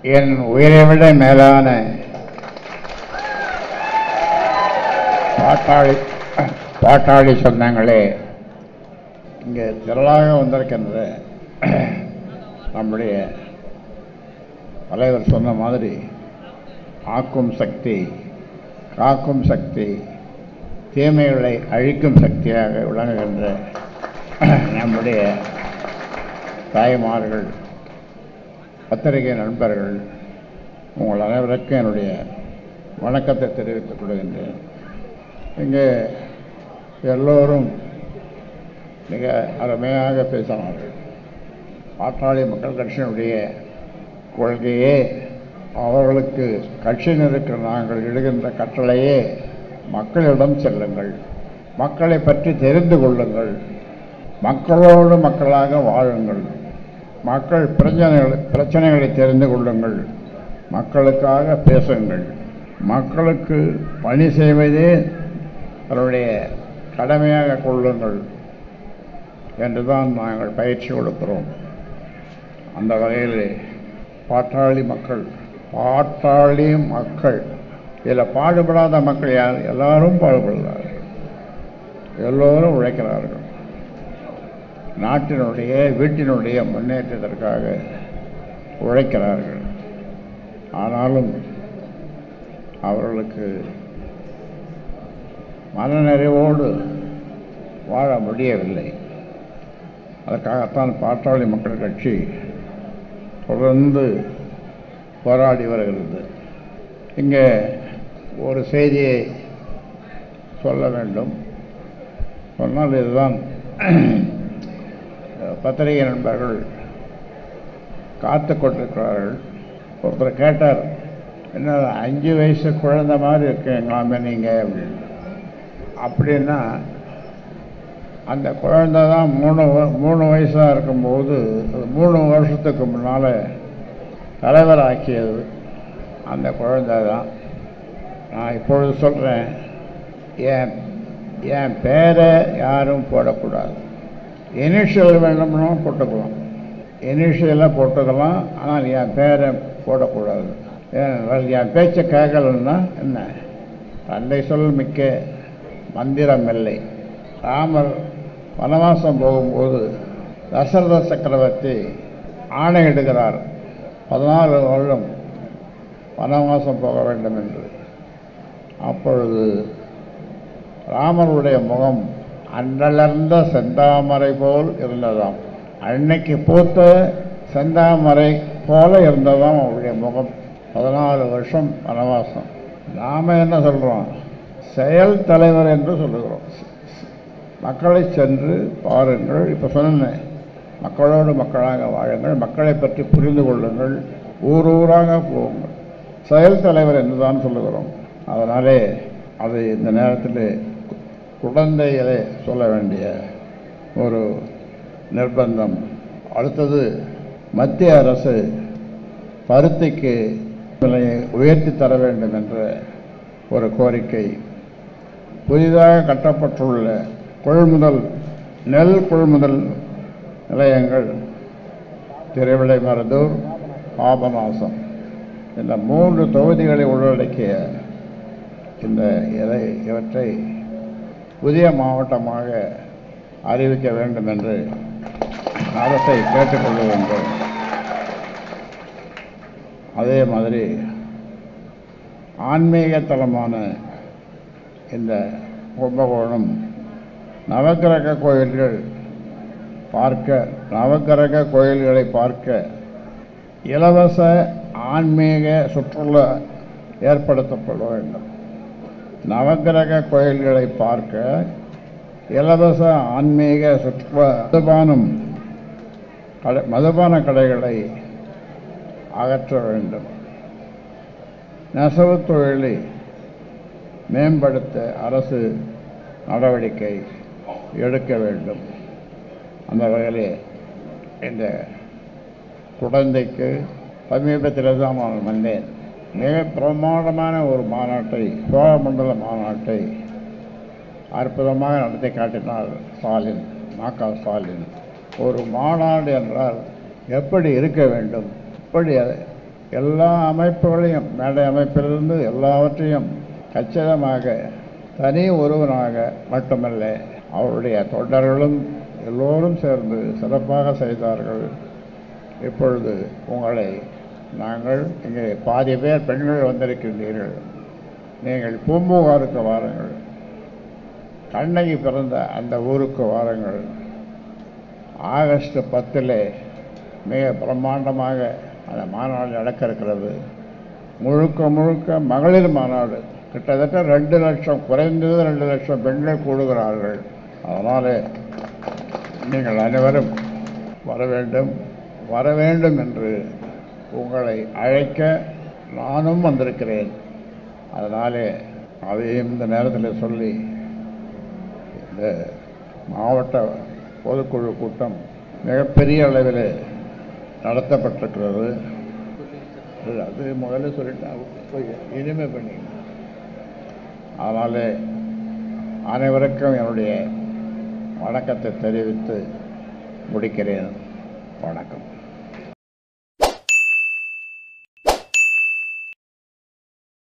என் உயிரை விட மேலான பாட்டாளி சொந்தங்களே, இங்கே திரளாக வந்திருக்கின்ற நம்முடைய தலைவர் சொன்ன மாதிரி ஆக்கும் சக்தி, காக்கும் சக்தி, தீமைகளை அழிக்கும் சக்தியாக விளங்குகின்ற நம்முடைய தாய்மார்கள், பத்திரிகை நண்பர்கள், உங்கள் அனைவருக்கும் என்னுடைய வணக்கத்தை தெரிவித்துக் கொள்கின்றேன். இங்கே எல்லோரும் மிக அருமையாக பேசினார்கள். பாட்டாளி மக்கள் கட்சியினுடைய கொள்கையே, அவர்களுக்கு கட்சியினருக்கு நாங்கள் இடுகின்ற கட்டளையே மக்களிடம் செல்லுங்கள், மக்களை பற்றி தெரிந்து கொள்ளுங்கள், மக்களோடு மக்களாக வாழுங்கள், மக்கள் பிரச்சனைகளை தெரிந்து கொள்ளுங்கள், மக்களுக்காக பேசுங்கள், மக்களுக்கு பணி செய்வதே அவருடைய கடமையாக கொள்ளுங்கள் என்றுதான் நாங்கள் பயிற்சி கொடுக்கிறோம். அந்த வகையில் பாட்டாளி மக்கள் இதில் பாடுபடாத மக்கள் யார்? எல்லாரும் பாடுபடுகிறார்கள், எல்லோரும் உழைக்கிறார்கள். நாட்டினுடைய வீட்டினுடைய முன்னேற்றத்திற்காக உழைக்கிறார்கள். ஆனாலும் அவர்களுக்கு மனநிறைவோடு வாழ முடியவில்லை. அதற்காகத்தான் பாட்டாளி மக்கள் கட்சி தொடர்ந்து போராடி வருகிறது. இங்கே ஒரு செய்தியை சொல்ல வேண்டும். சொன்னால் இதுதான், பத்திரிகை நண்பர்கள் காத்து கொண்டிருக்கிறார்கள். ஒருத்தர் கேட்டார், என்ன 5 வயசு குழந்தை மாதிரி இருக்கீங்களாமே நீங்கள் அப்படின்னு. அப்படின்னா அந்த குழந்தை தான் 3 வயசாக இருக்கும்போது 3 வருஷத்துக்கு முன்னால் தலைவராக்கியது அந்த குழந்தை தான். நான் இப்பொழுது சொல்கிறேன், என் பேரை யாரும் போடக்கூடாது. இனிஷியல் வேணும்னா போட்டுக்கலாம், இனிஷியலாக போட்டுக்கலாம், ஆனால் என் பேரை போடக்கூடாது. ஏனென்றால் என் பேச்சை கேட்கலன்னா என்ன? தந்தை சொல் மிக்க மந்திரம் இல்லை. ராமர் வனவாசம் போகும்போது தசரத சக்கரவர்த்தி ஆணையிடுகிறார், 14 வருடம் வனவாசம் போக வேண்டும் என்று. அப்பொழுது ராமருடைய முகம் அன்றலர்ந்த செந்தாமரை போல் இருந்ததாம். அன்னைக்கு பூத்த செந்தாமரை போல இருந்ததாம் அவருடைய முகம். 14 வருஷம் வனவாசம். நாம் என்ன சொல்கிறோம்? செயல் தலைவர் என்று சொல்லுகிறோம். மக்களை சென்று பாருங்கள். இப்போ சொன்னேன், மக்களோடு மக்களாக வாழுங்கள், மக்களை பற்றி புரிந்து கொள்ளுங்கள், ஊராக போகுங்கள். செயல் தலைவர் என்று தான் சொல்லுகிறோம். அதனாலே அது இந்த நேரத்தில் குழந்தைகளை சொல்ல வேண்டிய ஒரு நிர்பந்தம். அடுத்தது, மத்திய அரசு பருத்திக்கு விலையை உயர்த்தி தர வேண்டும் என்ற ஒரு கோரிக்கை. புதிதாக கட்டப்பட்டுள்ள நெல் கொள்முதல் நிலையங்கள் திருவிடைமருதூர், பாபநாசம் இந்த 3 தொகுதிகளை உள்ளடக்கிய இவற்றை புதிய மாவட்டமாக அறிவிக்க வேண்டும் என்று அரசை கேட்டுக்கொள்ள வேண்டும். அதே மாதிரி ஆன்மீக தலமான இந்த கும்பகோணம் நவக்கிரக கோயில்களை பார்க்க இலவச ஆன்மீக சுற்றுலா ஏற்படுத்தப்பட வேண்டும். நவக்கிரக கோயில்களை பார்க்க இலவச ஆன்மீக சுற்றுலா. மதுபான கடைகளை அகற்ற வேண்டும். நெசவு தொழிலை மேம்படுத்த அரசு நடவடிக்கை எடுக்க வேண்டும். அந்த வகையில் இந்த குழந்தைக்கு சமீபத்தில் தான் நான் வந்தேன். மிக பிரமாண்டமான ஒரு மாநாட்டை, சோழமண்டல மாநாட்டை அற்புதமாக நடத்தி காட்டினார் ஸ்டாலின், க ஸ்டாலின். ஒரு மாநாடு என்றால் எப்படி இருக்க வேண்டும், எப்படி எல்லா அமைப்புகளையும், மேடை அமைப்பிலிருந்து எல்லாவற்றையும் கச்சிதமாக தனி ஒருவனாக மட்டுமல்ல, அவருடைய தொண்டர்களும் எல்லோரும் சேர்ந்து சிறப்பாக செய்தார்கள். இப்பொழுது உங்களை நாங்கள் இங்கே பாதி பேர் பெண்கள் வந்திருக்கின்றீர்கள். நீங்கள் பூம்புகாருக்கு வாருங்கள், கண்ணகி பிறந்த அந்த ஊருக்கு வாருங்கள். ஆகஸ்ட் 10 மிக பிரம்மாண்டமாக அந்த மாநாடு நடக்க இருக்கிறது. முழுக்க முழுக்க மகளிர் மாநாடு. கிட்டத்தட்ட 2 லட்சம், குறைந்தது 2 லட்சம் பெண்கள் கூடுகிறார்கள். அதனால் நீங்கள் அனைவரும் வர வேண்டும் என்று உங்களை அழைக்க நானும் வந்திருக்கிறேன். அதனாலே அதையும் இந்த நேரத்தில் சொல்லி, இந்த மாவட்ட பொதுக்குழு கூட்டம் மிகப்பெரிய அளவில் நடத்தப்பட்டிருக்கிறது. அது முதல்ல சொல்லிட்டு இனிமே பண்ணி, அதனால் அனைவருக்கும் என்னுடைய வணக்கத்தை தெரிவித்து முடிக்கிறேன். வணக்கம்.